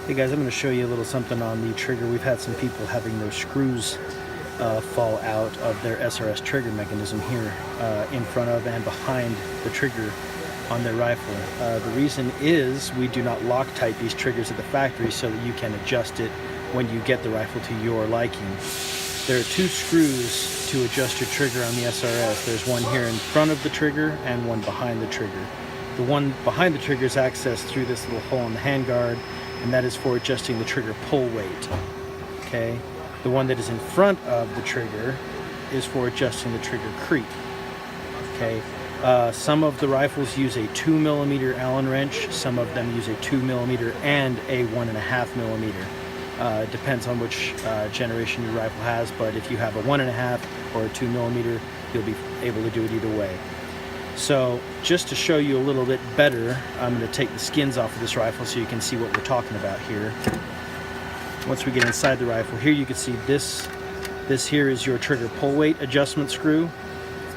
Hey guys, I'm going to show you a little something on the trigger. We've had some people having their screws fall out of their SRS trigger mechanism here in front of and behind the trigger on their rifle. The reason is we do not Loctite these triggers at the factory so that you can adjust it when you get the rifle to your liking. There are two screws to adjust your trigger on the SRS. There's one here in front of the trigger and one behind the trigger. The one behind the trigger is accessed through this little hole in the handguard, and that is for adjusting the trigger pull weight. Okay, the one that is in front of the trigger is for adjusting the trigger creep. Okay, some of the rifles use a 2mm Allen wrench, some of them use a 2mm and a 1.5mm. It depends on which generation your rifle has, but if you have a 1.5 or a 2mm, you'll be able to do it either way. So just to show you a little bit better, I'm going to take the skins off of this rifle so you can see what we're talking about here. Once we get inside the rifle, here you can see this here is your trigger pull weight adjustment screw,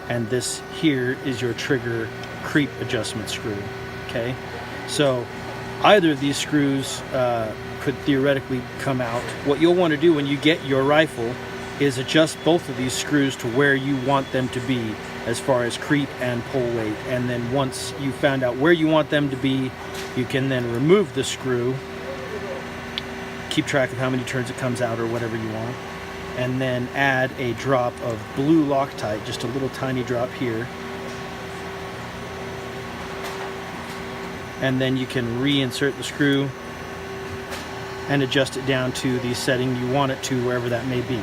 and this here is your trigger creep adjustment screw. Okay, so either of these screws could theoretically come out. What you'll want to do when you get your rifle is adjust both of these screws to where you want them to be as far as creep and pull weight, and then once you found out where you want them to be, you can then remove the screw, keep track of how many turns it comes out or whatever you want, and then add a drop of blue Loctite, just a little tiny drop here, and then you can reinsert the screw and adjust it down to the setting you want it to, wherever that may be.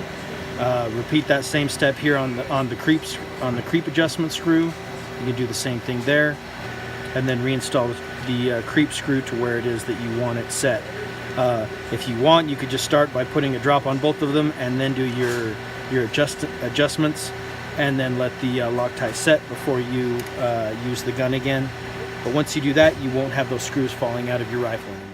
Repeat that same step here on the creep adjustment screw. You can do the same thing there, and then reinstall the creep screw to where it is that you want it set. If you want, you could just start by putting a drop on both of them, and then do your adjustments, and then let the Loctite set before you use the gun again. But once you do that, you won't have those screws falling out of your rifle anymore.